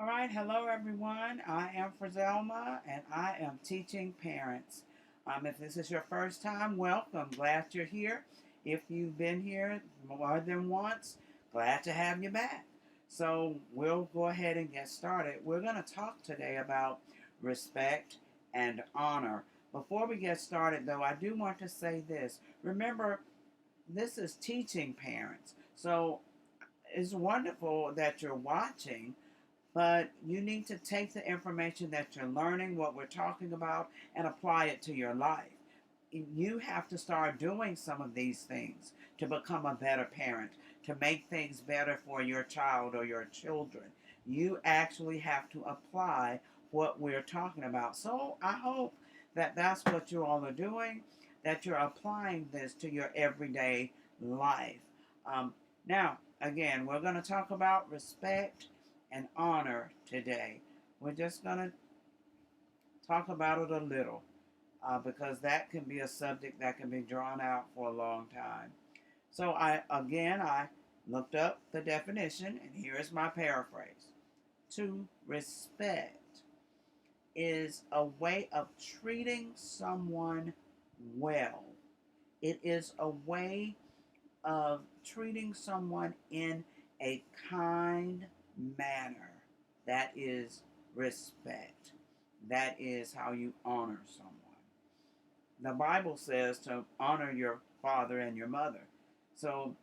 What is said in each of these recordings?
All right, hello everyone. I am Frazelma and I am teaching parents. If this is your first time, welcome. Glad you're here. If you've been here more than once, glad to have you back. So we'll go ahead and get started. We're going to talk today about respect and honor. Before we get started, though, I do want to say this. Remember, this is teaching parents. So it's wonderful that you're watching, but you need to take the information that you're learning, what we're talking about, and apply it to your life. You have to start doing some of these things to become a better parent, to make things better for your child or your children. You actually have to apply what we're talking about. So I hope that that's what you all are doing, that you're applying this to your everyday life. Um, Now, again, we're going to talk about respect and honor today. We're just going to talk about it a little because that can be a subject that can be drawn out for a long time. So I looked up the definition, and here is my paraphrase. To respect is a way of treating someone well. It is a way of treating someone in a kind manner. That is respect. That is how you honor someone. The Bible says to honor your father and your mother. So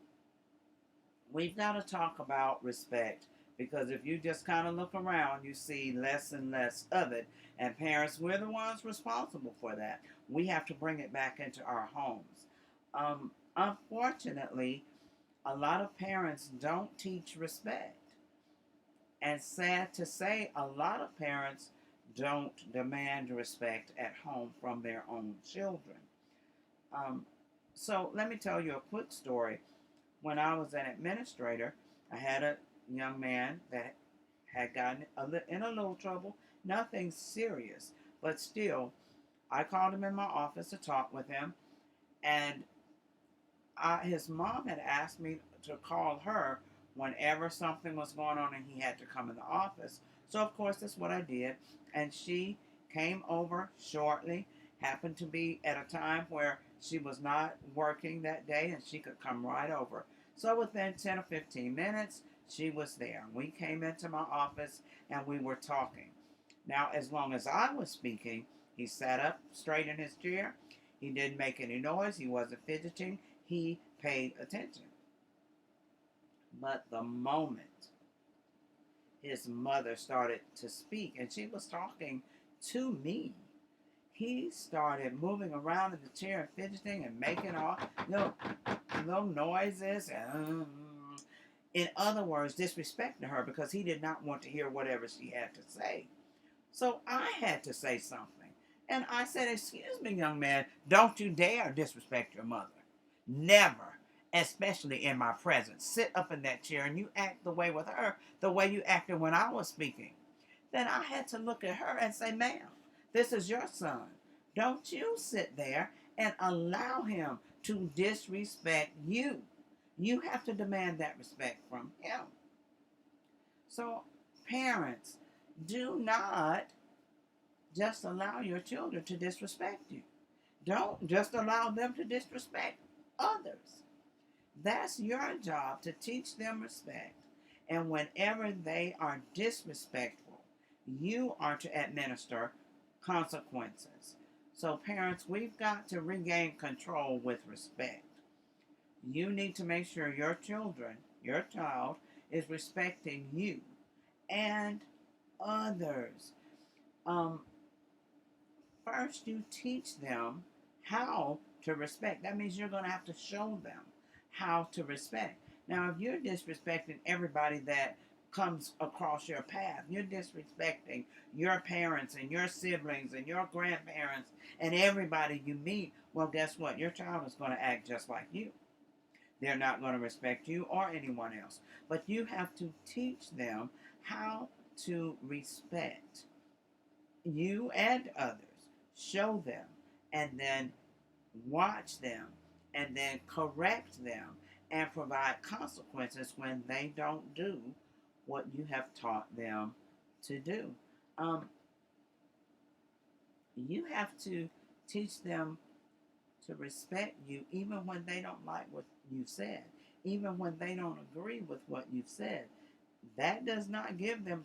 we've got to talk about respect because if you just kind of look around, you see less and less of it. And parents, we're the ones responsible for that. We have to bring it back into our homes. Unfortunately, a lot of parents don't teach respect. And sad to say, a lot of parents don't demand respect at home from their own children. Um, so let me tell you a quick story. When I was an administrator, I had a young man that had gotten in a little trouble. Nothing serious, but still, I called him in my office to talk with him, and his mom had asked me to call her whenever something was going on and he had to come in the office. So, of course, that's what I did. And she came over shortly, happened to be at a time where she was not working that day and she could come right over. So, within 10 or 15 minutes, she was there. We came into my office and we were talking. Now, as long as I was speaking, he sat up straight in his chair. He didn't make any noise. He wasn't fidgeting. He paid attention. But the moment his mother started to speak, and she was talking to me, he started moving around in the chair and fidgeting and making all little noises. In other words, disrespecting her because he did not want to hear whatever she had to say. So I had to say something. And I said, "Excuse me, young man, don't you dare disrespect your mother. Never, especially in my presence. Sit up in that chair and you act the way with her, the way you acted when I was speaking." Then I had to look at her and say, "Ma'am, this is your son. Don't you sit there and allow him to disrespect you. You have to demand that respect from him." So, parents, do not just allow your children to disrespect you. Don't just allow them to disrespect others. That's your job to teach them respect. And whenever they are disrespectful, you are to administer consequences. So, parents, we've got to regain control with respect. You need to make sure your child, is respecting you and others. Um, First, you teach them how to respect. That means you're going to have to show them how to respect. Now, if you're disrespecting everybody that comes across your path, you're disrespecting your parents and your siblings and your grandparents and everybody you meet, well, guess what? Your child is going to act just like you. They're not going to respect you or anyone else. But you have to teach them how to respect you and others. Show them and then watch them and then correct them and provide consequences when they don't do what you have taught them to do. Um, you have to teach them to respect you even when they don't like what you've said, even when they don't agree with what you've said. That does not give them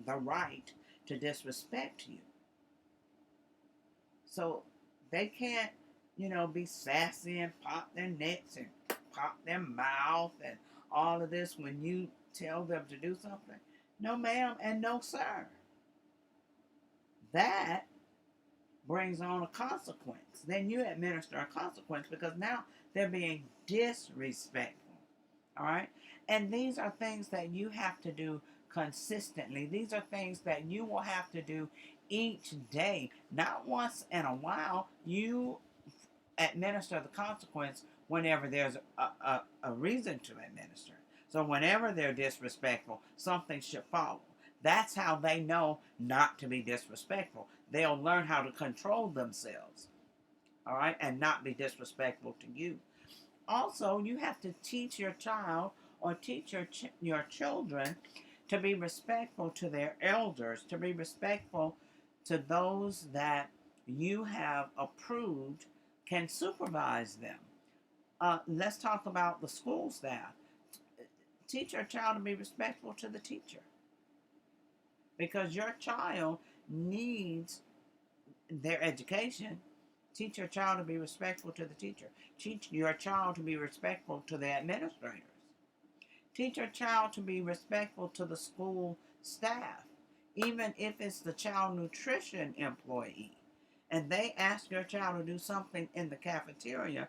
the right to disrespect you. So they can't, be sassy and pop their necks and pop their mouth and all of this when you tell them to do something. No, ma'am, and no, sir. That brings on a consequence. Then you administer a consequence because now they're being disrespectful. All right? And these are things that you have to do consistently. These are things that you will have to do each day. Not once in a while. You administer the consequence whenever there's a reason to administer. So whenever they're disrespectful, something should follow. That's how they know not to be disrespectful. They'll learn how to control themselves, all right, and not be disrespectful to you. Also, you have to teach your child or teach your children to be respectful to their elders, to be respectful to those that you have approved can supervise them. Let's talk about the school staff. Teach your child to be respectful to the teacher because your child needs their education. Teach your child to be respectful to the teacher. Teach your child to be respectful to the administrators. Teach your child to be respectful to the school staff, even if it's the child nutrition employee. And they ask your child to do something in the cafeteria,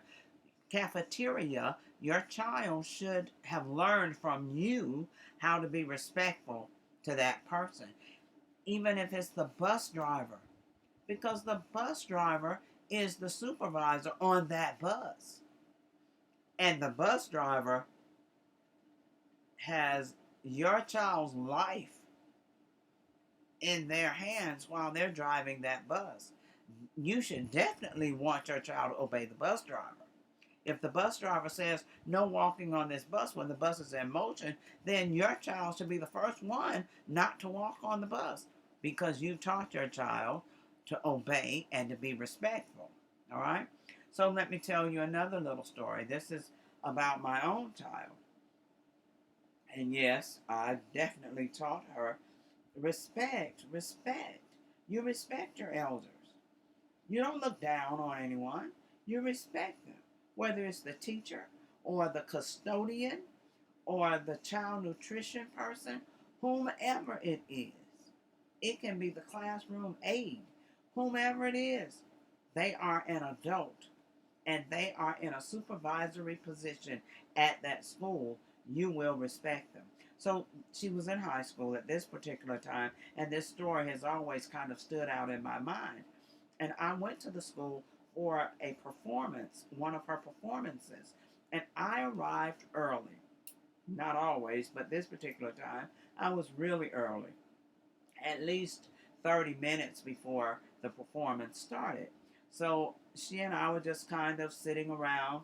your child should have learned from you how to be respectful to that person, even if it's the bus driver, because the bus driver is the supervisor on that bus. And the bus driver has your child's life in their hands while they're driving that bus. You should definitely want your child to obey the bus driver. If the bus driver says no walking on this bus when the bus is in motion, then your child should be the first one not to walk on the bus because you taught your child to obey and to be respectful. All right? So let me tell you another little story. This is about my own child. And yes, I definitely taught her respect. You respect your elders. You don't look down on anyone. You respect them. Whether it's the teacher or the custodian or the child nutrition person, whomever it is. It can be the classroom aide. Whomever it is, they are an adult and they are in a supervisory position at that school. You will respect them. So she was in high school at this particular time, and this story has always kind of stood out in my mind. And I went to the school for a performance, one of her performances, and I arrived early. Not always, but this particular time, I was really early, at least 30 minutes before the performance started. So she and I were just kind of sitting around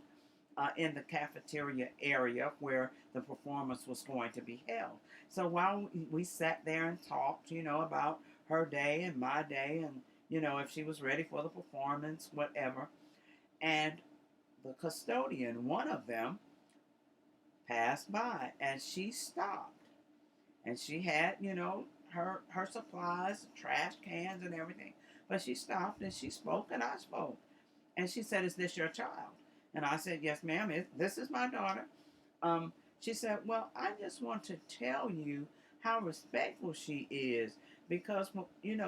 in the cafeteria area where the performance was going to be held. So while we sat there and talked, about her day and my day and, if she was ready for the performance, whatever. And the custodian, one of them, passed by and she stopped. And she had, her supplies, trash cans and everything. But she stopped and she spoke and I spoke. And she said, "Is this your child?" And I said, "Yes, ma'am, this is my daughter." She said, "Well, I just want to tell you how respectful she is because,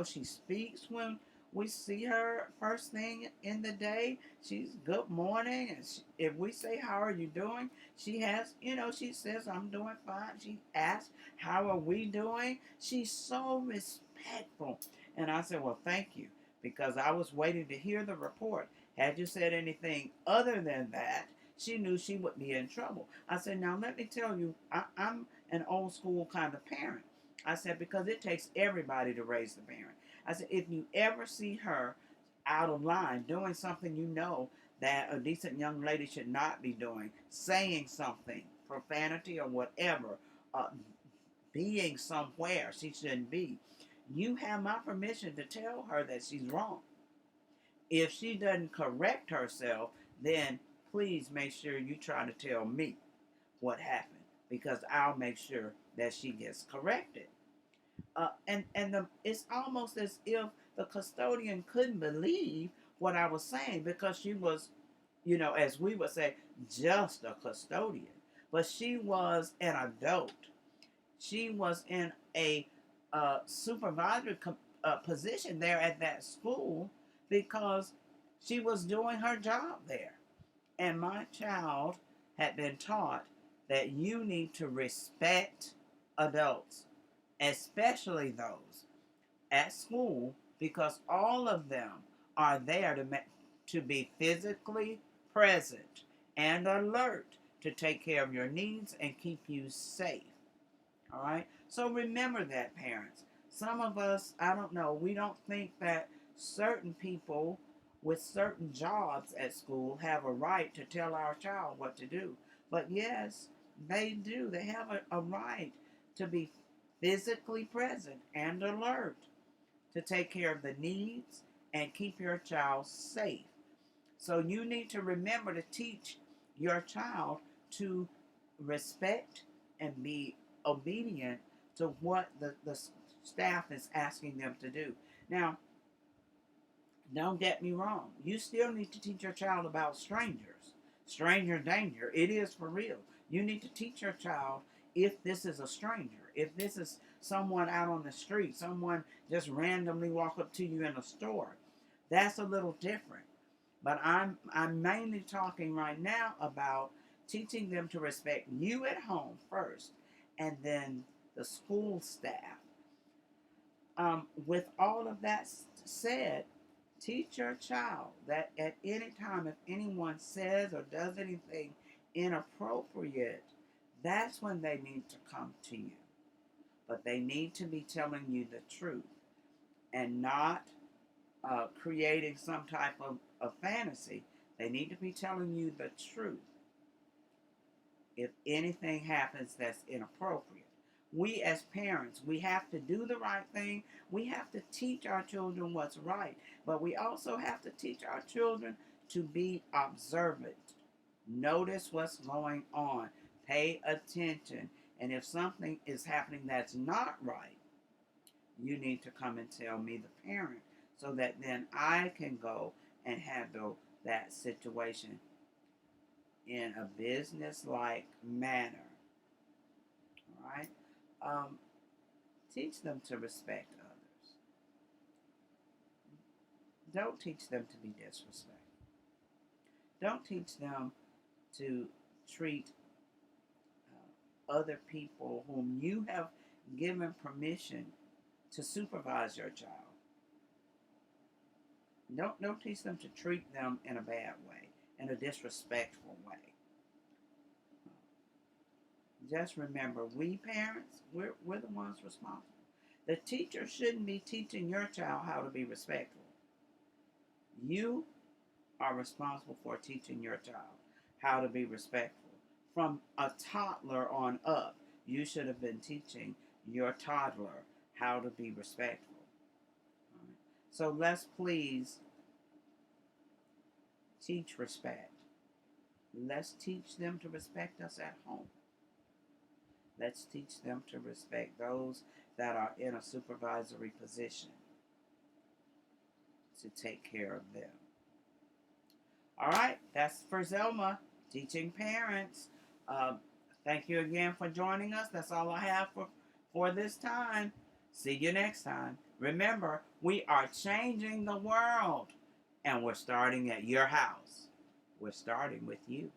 she speaks when we see her first thing in the day. She's good morning. And if we say, 'How are you doing?' She has, she says, 'I'm doing fine.' She asks, 'How are we doing?' She's so respectful." And I said, "Well, thank you, because I was waiting to hear the report. Had you said anything other than that, she knew she would be in trouble." I said, "Now let me tell you, I'm an old school kind of parent." I said, "Because it takes everybody to raise the parent." I said, "If you ever see her out of line, doing something that a decent young lady should not be doing, saying something, profanity or whatever, being somewhere she shouldn't be, you have my permission to tell her that she's wrong. If she doesn't correct herself, then please make sure you try to tell me what happened, because I'll make sure that she gets corrected. It's almost as if the custodian couldn't believe what I was saying, because she was, as we would say, just a custodian. But she was an adult. She was in a supervisory position there at that school, because she was doing her job there. And my child had been taught that you need to respect adults, especially those at school, because all of them are there to be physically present and alert to take care of your needs and keep you safe. All right? So remember that, parents. Some of us, I don't know, we don't think that certain people with certain jobs at school have a right to tell our child what to do. But yes, they do. They have a right to be physically present and alert to take care of the needs and keep your child safe. So you need to remember to teach your child to respect and be obedient to what the staff is asking them to do. Now, don't get me wrong. You still need to teach your child about strangers. Stranger danger. It is for real. You need to teach your child, if this is a stranger, if this is someone out on the street, someone just randomly walk up to you in a store. That's a little different. But I'm mainly talking right now about teaching them to respect you at home first, and then the school staff. With all of that said, teach your child that at any time, if anyone says or does anything inappropriate, that's when they need to come to you. But they need to be telling you the truth and not creating some type of fantasy. They need to be telling you the truth if anything happens that's inappropriate. We as parents, we have to do the right thing. We have to teach our children what's right. But we also have to teach our children to be observant. Notice what's going on. Pay attention. And if something is happening that's not right, you need to come and tell me, the parent, so that then I can go and handle that situation in a business-like manner. All right? Teach them to respect others. Don't teach them to be disrespectful. Don't teach them to treat other people whom you have given permission to supervise your child. Don't teach them to treat them in a bad way, in a disrespectful way. Just remember, we parents, we're the ones responsible. The teacher shouldn't be teaching your child how to be respectful. You are responsible for teaching your child how to be respectful. From a toddler on up, you should have been teaching your toddler how to be respectful. Right? So let's please teach respect. Let's teach them to respect us at home. Let's teach them to respect those that are in a supervisory position, to take care of them. All right, that's Frazelma, teaching parents. Thank you again for joining us. That's all I have for this time. See you next time. Remember, we are changing the world, and we're starting at your house. We're starting with you.